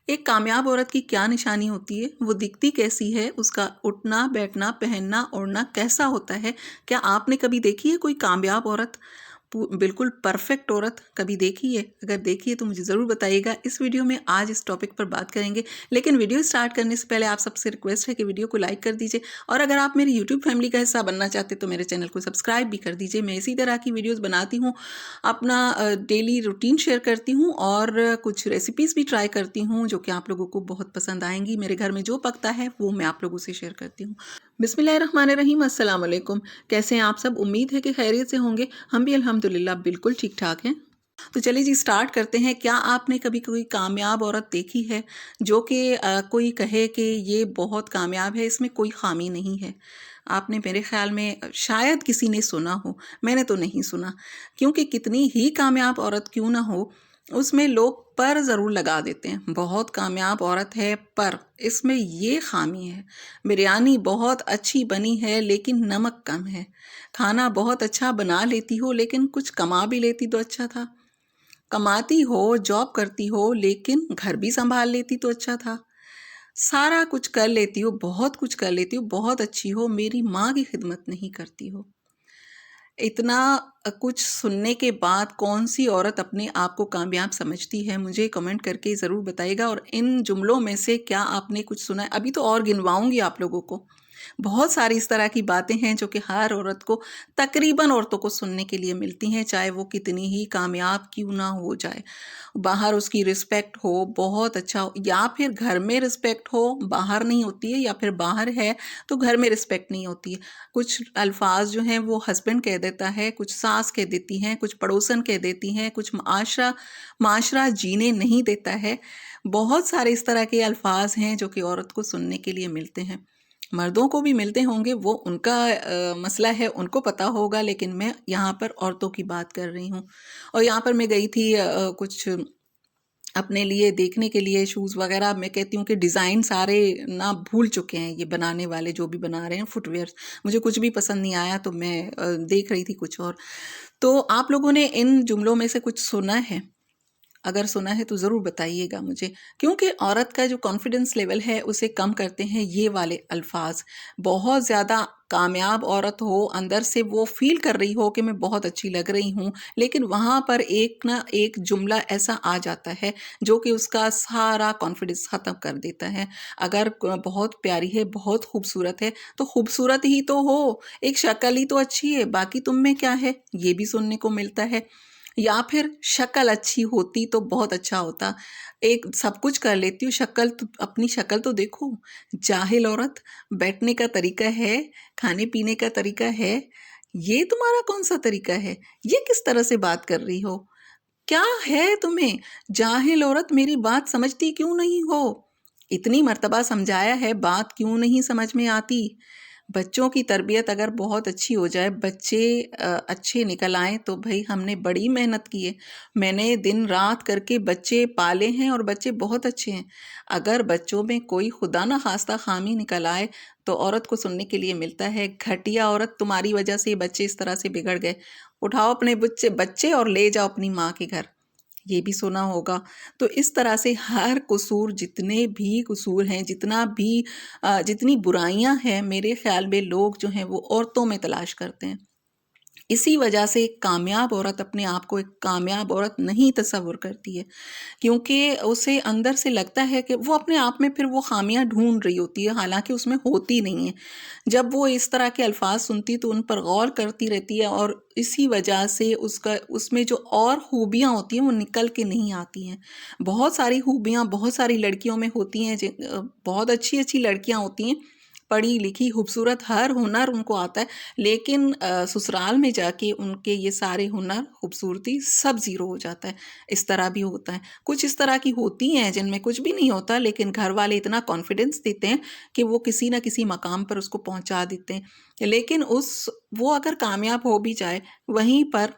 एक कामयाब औरत की क्या निशानी होती है? वो दिखती कैसी है? उसका उठना, बैठना, पहनना, ओढ़ना कैसा होता है? क्या आपने कभी देखी है कोई कामयाब औरत? बिल्कुल परफेक्ट औरत कभी देखी है? अगर देखी है तो मुझे ज़रूर बताइएगा। इस वीडियो में आज इस टॉपिक पर बात करेंगे, लेकिन वीडियो स्टार्ट करने से पहले आप सबसे रिक्वेस्ट है कि वीडियो को लाइक कर दीजिए और अगर आप मेरी यूट्यूब फैमिली का हिस्सा बनना चाहते तो मेरे चैनल को सब्सक्राइब भी कर दीजिए। मैं इसी तरह की वीडियोज़ बनाती हूँ, अपना डेली रूटीन शेयर करती हूँ और कुछ रेसिपीज़ भी ट्राई करती हूँ जो कि आप लोगों को बहुत पसंद आएंगी। मेरे घर में जो पकता है वो मैं आप लोगों से शेयर करती हूँ। बिस्मिल्लाहिर्रहमानिर्रहीम, अस्सलाम वालेकुम। कैसे हैं आप सब? उम्मीद है कि खैरियत से होंगे। हम भी अल्हम्दुलिल्लाह बिल्कुल ठीक ठाक हैं। तो चलिए जी स्टार्ट करते हैं। क्या आपने कभी कोई कामयाब औरत देखी है जो कि कोई कहे कि ये बहुत कामयाब है, इसमें कोई खामी नहीं है? आपने मेरे ख्याल में शायद किसी ने सुना हो, मैंने तो नहीं सुना। क्योंकि कितनी ही कामयाब औरत क्यों ना हो, उसमें लोग पर ज़रूर लगा देते हैं। बहुत कामयाब औरत है पर इसमें ये खामी है, बिरयानी बहुत अच्छी बनी है लेकिन नमक कम है। खाना बहुत अच्छा बना लेती हो लेकिन कुछ कमा भी लेती तो अच्छा था। कमाती हो, जॉब करती हो, लेकिन घर भी सँभाल लेती तो अच्छा था। सारा कुछ कर लेती हो, बहुत कुछ कर लेती हो, बहुत अच्छी हो, मेरी माँ की खिदमत नहीं करती हो। इतना कुछ सुनने के बाद कौन-सी औरत अपने आप को कामयाब समझती है? मुझे कमेंट करके ज़रूर बताइएगा और इन जुमलों में से क्या आपने कुछ सुना है? अभी तो और गिनवाऊँगी आप लोगों को। बहुत सारी इस तरह की बातें हैं जो कि हर औरत को, तकरीबन औरतों को सुनने के लिए मिलती हैं, चाहे वो कितनी ही कामयाब क्यों ना हो जाए। बाहर उसकी रिस्पेक्ट हो, बहुत अच्छा हो, या फिर घर में रिस्पेक्ट हो, बाहर नहीं होती है, या फिर बाहर है तो घर में रिस्पेक्ट नहीं होती है। कुछ अल्फाज जो हैं वो हस्बैंड कह देता है, कुछ सास कह देती हैं, कुछ पड़ोसन कह देती हैं, कुछ माशरा जीने नहीं देता है। बहुत सारे इस तरह के अल्फाज हैं जो कि औरत को सुनने के लिए मिलते हैं। मर्दों को भी मिलते होंगे, वो उनका मसला है, उनको पता होगा, लेकिन मैं यहाँ पर औरतों की बात कर रही हूँ। और यहाँ पर मैं गई थी कुछ अपने लिए देखने के लिए शूज़ वगैरह। मैं कहती हूँ कि डिज़ाइन सारे ना भूल चुके हैं ये बनाने वाले, जो भी बना रहे हैं फुटवियर्स। मुझे कुछ भी पसंद नहीं आया तो मैं देख रही थी कुछ और। तो आप लोगों ने इन जुमलों में से कुछ सुना है? अगर सुना है तो ज़रूर बताइएगा मुझे, क्योंकि औरत का जो कॉन्फिडेंस लेवल है उसे कम करते हैं ये वाले अल्फाज। बहुत ज़्यादा कामयाब औरत हो, अंदर से वो फील कर रही हो कि मैं बहुत अच्छी लग रही हूँ, लेकिन वहाँ पर एक ना एक जुमला ऐसा आ जाता है जो कि उसका सारा कॉन्फिडेंस ख़त्म कर देता है। अगर बहुत प्यारी है, बहुत खूबसूरत है, तो खूबसूरत ही तो हो, एक शक्ल ही तो अच्छी है, बाकी तुम में क्या है, ये भी सुनने को मिलता है। या फिर शक्ल अच्छी होती तो बहुत अच्छा होता। एक सब कुछ कर लेती हूँ, शक्ल तो, अपनी शक्ल तो देखो। जाहिल औरत, बैठने का तरीका है, खाने-पीने का तरीका है, ये तुम्हारा कौन-सा तरीका है? ये किस तरह से बात कर रही हो? क्या है तुम्हें? जाहिल औरत, मेरी बात समझती क्यों नहीं हो? इतनी मर्तबा समझाया है, बात क्यों नहीं समझ में आती? बच्चों की तरबियत अगर बहुत अच्छी हो जाए, बच्चे अच्छे निकल आएँ तो भई हमने बड़ी मेहनत की है। मैंने दिन-रात करके बच्चे पाले हैं और बच्चे बहुत अच्छे हैं। अगर बच्चों में कोई खुदा ना ख़ास्ता ख़ामी निकल आए, तो औरत को सुनने के लिए मिलता है, घटिया औरत, तुम्हारी वजह से ये बच्चे इस तरह से बिगड़ गए। उठाओ अपने बच्चे बच्चे और ले जाओ अपनी माँ के घर। ये भी सुना होगा। तो इस तरह से हर कसूर, जितने भी कसूर हैं, जितनी बुराइयाँ हैं, मेरे ख़्याल में लोग जो हैं वो औरतों में तलाश करते हैं। इसी वजह से एक कामयाब औरत अपने आप को एक कामयाब औरत नहीं तस्वुर करती है, क्योंकि उसे अंदर से लगता है कि वो अपने आप में फिर वो ख़ामियाँ ढूँढ रही होती है, हालाँकि उसमें होती नहीं है। जब वो इस तरह के अल्फाज सुनती तो उन पर गौर करती रहती है और इसी वजह से उसका उसमें जो और खूबियाँ होती हैं वो निकल के नहीं आती हैं। बहुत सारी खूबियाँ बहुत सारी लड़कियों में होती हैं, बहुत अच्छी-अच्छी लड़कियाँ होती हैं, पढ़ी लिखी खूबसूरत, हर हुनर उनको आता है, लेकिन ससुराल में जाके उनके ये सारे हुनर, खूबसूरती सब ज़ीरो हो जाता है। इस तरह भी होता है। कुछ इस तरह की होती हैं जिनमें कुछ भी नहीं होता, लेकिन घर वाले इतना कॉन्फिडेंस देते हैं कि वो किसी न किसी मकाम पर उसको पहुँचा देते हैं। लेकिन वो अगर कामयाब हो भी जाए, वहीं पर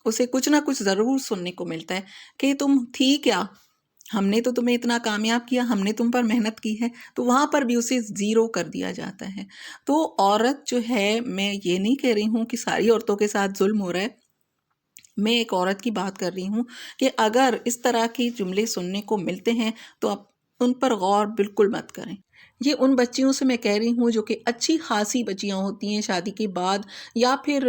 उसे कुछ ना कुछ ज़रूर सुनने को मिलता है कि तुम थी क्या? हमने तो तुम्हें इतना कामयाब किया, हमने तुम पर मेहनत की है, तो वहाँ पर भी उसे ज़ीरो कर दिया जाता है। तो औरत जो है, मैं ये नहीं कह रही हूँ कि सारी औरतों के साथ ज़ुल्म हो रहा है। मैं एक औरत की बात कर रही हूँ कि अगर इस तरह के जुमले सुनने को मिलते हैं, तो आप उन पर गौर बिल्कुल मत करें। ये उन बच्चियों से मैं कह रही हूँ जो कि अच्छी खासी बच्चियाँ होती हैं शादी के बाद, या फिर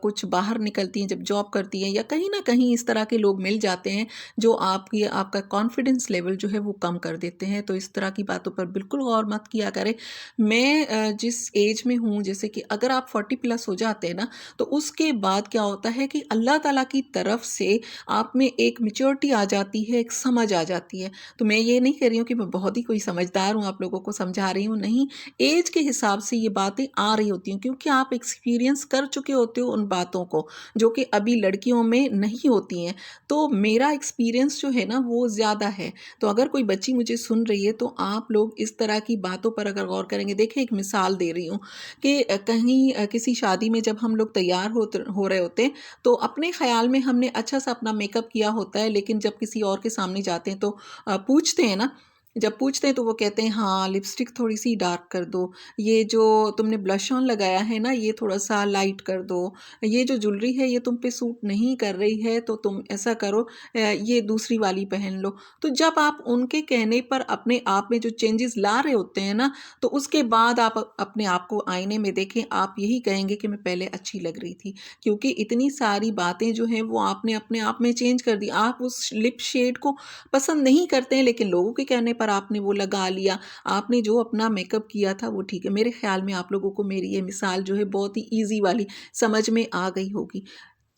कुछ बाहर निकलती हैं जब जॉब करती हैं, या कहीं ना कहीं इस तरह के लोग मिल जाते हैं जो आपका कॉन्फिडेंस लेवल जो है वो कम कर देते हैं। तो इस तरह की बातों पर बिल्कुल गौर मत किया करें। मैं जिस एज में हूँ, जैसे कि अगर आप 40+ हो जाते हैं ना, तो उसके बाद क्या होता है कि अल्लाह ताला की तरफ से आप में एक मेच्योरिटी आ जाती है, एक समझ आ जाती है। तो मैं ये नहीं कह रही हूँ कि मैं बहुत ही कोई समझदार हूँ, आप लोगों को समझा रही हूँ, नहीं। एज के हिसाब से ये बातें आ रही होती हैं, क्योंकि आप एक्सपीरियंस कर चुके होते हो उन बातों को, जो कि अभी लड़कियों में नहीं होती हैं। तो मेरा एक्सपीरियंस जो है ना वो ज़्यादा है। तो अगर कोई बच्ची मुझे सुन रही है, तो आप लोग इस तरह की बातों पर अगर गौर करेंगे, देखिए एक मिसाल दे रही हूँ कि कहीं किसी शादी में जब हम लोग तैयार हो रहे होते हैं, तो अपने ख्याल में हमने अच्छा सा अपना मेकअप किया होता है, लेकिन जब किसी और के सामने जाते हैं तो पूछते हैं ना, जब पूछते हैं तो वो कहते हैं हाँ लिपस्टिक थोड़ी सी डार्क कर दो, ये जो तुमने ब्लश ऑन लगाया है ना ये थोड़ा सा लाइट कर दो, ये जो ज्वेलरी है ये तुम पे सूट नहीं कर रही है तो तुम ऐसा करो, ये दूसरी वाली पहन लो। तो जब आप उनके कहने पर अपने आप में जो चेंजेस ला रहे होते हैं ना, तो उसके बाद आप अपने आप को आईने में देखें, आप यही कहेंगे कि मैं पहले अच्छी लग रही थी, क्योंकि इतनी सारी बातें जो हैं वो आपने अपने आप में चेंज कर दी। आप उस लिप शेड को पसंद नहीं करते हैं, लेकिन लोगों के कहने पर आपने वो लगा लिया। आपने जो अपना मेकअप किया था वो ठीक है। मेरे ख्याल में आप लोगों को मेरी ये मिसाल जो है बहुत ही ईज़ी वाली समझ में आ गई होगी।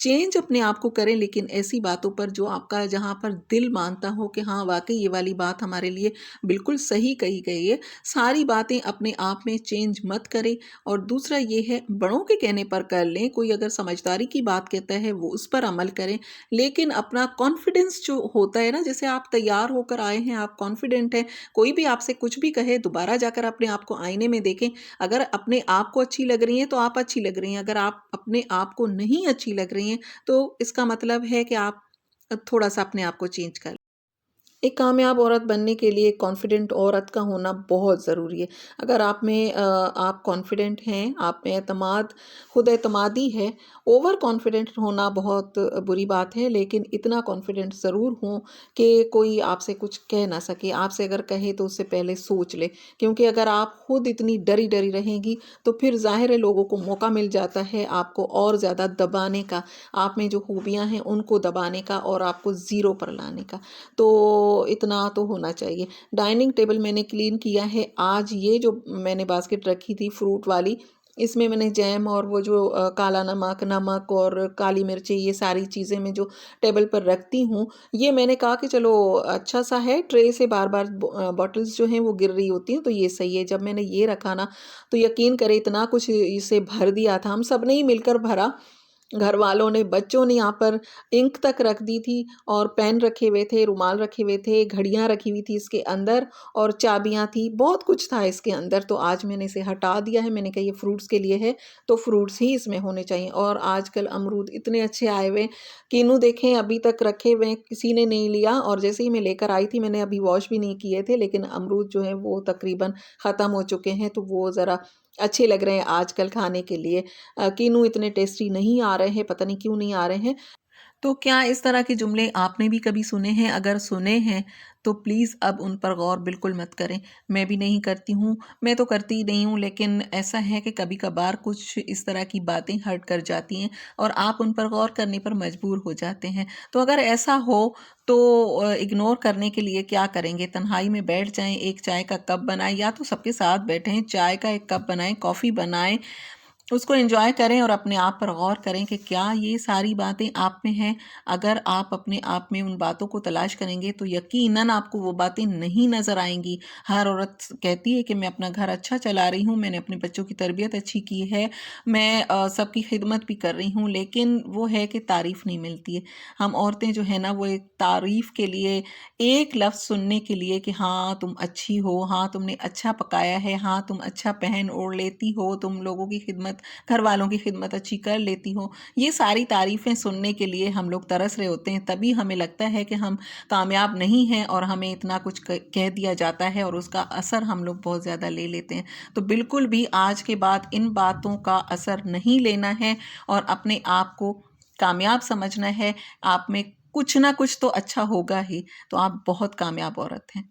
चेंज अपने आप को करें, लेकिन ऐसी बातों पर जो आपका जहाँ पर दिल मानता हो कि हाँ वाकई ये वाली बात हमारे लिए बिल्कुल सही कही गई है, सारी बातें अपने आप में चेंज मत करें। और दूसरा ये है, बड़ों के कहने पर कर लें, कोई अगर समझदारी की बात कहता है वो उस पर अमल करें, लेकिन अपना कॉन्फिडेंस जो होता है ना, जैसे आप तैयार होकर आए हैं, आप कॉन्फिडेंट हैं, कोई भी आपसे कुछ भी कहे, दोबारा जाकर अपने आप को आईने में देखें। अगर अपने आप को अच्छी लग रही हैं तो आप अच्छी लग रही हैं, अगर आप अपने आप को नहीं अच्छी लग रही हैं तो इसका मतलब है कि आप थोड़ा-सा अपने आप को चेंज कर। एक कामयाब औरत बनने के लिए कॉन्फिडेंट औरत का होना बहुत ज़रूरी है। अगर आप कॉन्फिडेंट हैं, आप में खुद एतमादी है, ओवर कॉन्फिडेंट होना बहुत बुरी बात है, लेकिन इतना कॉन्फिडेंट ज़रूर हों कि कोई आपसे कुछ कह ना सके। आपसे अगर कहे तो उससे पहले सोच ले, क्योंकि अगर आप खुद इतनी डरी-डरी रहेंगी, तो फिर ज़ाहिर है लोगों को मौका मिल जाता है आपको और ज़्यादा दबाने का, आप में जो खूबियाँ हैं उनको दबाने का और आपको ज़ीरो पर लाने का। तो इतना तो होना चाहिए। डाइनिंग टेबल मैंने क्लीन किया है। आज ये जो मैंने बास्केट रखी थी फ्रूट वाली, इसमें मैंने जैम और वो जो काला नमक, नमक और काली मिर्ची, ये सारी चीज़ें मैं जो टेबल पर रखती हूँ, ये मैंने कहा कि चलो अच्छा-सा है, ट्रे से बार-बार बॉटल्स जो हैं वो गिर रही होती हैं, तो ये सही है। जब मैंने ये रखा ना, तो यकीन करें इतना कुछ इसे भर दिया था, हम सब ने ही मिलकर भरा। घर वालों ने, बच्चों ने यहाँ पर इंक तक रख दी थी और पेन रखे हुए थे, रुमाल रखे हुए थे, घड़ियाँ रखी हुई थी इसके अंदर और चाबियाँ थी, बहुत कुछ था इसके अंदर। तो आज मैंने इसे हटा दिया है, मैंने कहा ये फ्रूट्स के लिए है, तो फ्रूट्स ही इसमें होने चाहिए। और आजकल अमरूद इतने अच्छे आए हुए हैं, किन्नू देखें अभी तक रखे हुए हैं, किसी ने नहीं लिया, और जैसे ही मैं लेकर आई थी, मैंने अभी वॉश भी नहीं किए थे, लेकिन अमरूद जो हैं वो तकरीबन ख़त्म हो चुके हैं, तो वो ज़रा अच्छे लग रहे हैं आजकल खाने के लिए। किन्नू इतने टेस्टी नहीं आ रहे हैं, पता नहीं क्यों नहीं आ रहे हैं। तो क्या इस तरह के जुमले आपने भी कभी सुने हैं? अगर सुने हैं तो प्लीज़ अब उन पर गौर बिल्कुल मत करें। मैं भी नहीं करती हूँ, मैं तो करती ही नहीं हूँ, लेकिन ऐसा है कि कभी-कभार कुछ इस तरह की बातें हर्ट कर जाती हैं और आप उन पर गौर करने पर मजबूर हो जाते हैं। तो अगर ऐसा हो तो इग्नोर करने के लिए क्या करेंगे? तन्हाई में बैठ जाएँ, एक चाय का कप बनाएँ, या तो सबके साथ बैठें, चाय का एक कप बनाएँ, कॉफ़ी बनाएँ, उसको एन्जॉय करें और अपने आप पर गौर करें कि क्या ये सारी बातें आप में हैं। अगर आप अपने आप में उन बातों को तलाश करेंगे तो यकीनन आपको वो बातें नहीं नज़र आएँगी। हर औरत कहती है कि मैं अपना घर अच्छा चला रही हूँ, मैंने अपने बच्चों की तरबियत अच्छी की है, मैं सबकी खिदमत भी कर रही हूँ, लेकिन वो है कि तारीफ़ नहीं मिलती है। हम औरतें जो है ना वो एक तारीफ़ के लिए, एक लफ्ज़ सुनने के लिए कि हाँ तुम अच्छी हो, हाँ तुमने अच्छा पकाया है, हाँ तुम अच्छा पहन ओढ़ लेती हो, तुम लोगों की खिदमत, घर वालों की खिदमत अच्छी कर लेती हो, ये सारी तारीफ़ें सुनने के लिए हम लोग तरस रहे होते हैं। तभी हमें लगता है कि हम कामयाब नहीं हैं और हमें इतना कुछ कह दिया जाता है और उसका असर हम लोग बहुत ज़्यादा ले लेते हैं। तो बिल्कुल भी आज के बाद इन बातों का असर नहीं लेना है और अपने आप को कामयाब समझना है। आप में कुछ ना कुछ तो अच्छा होगा ही, तो आप बहुत कामयाब औरत हैं।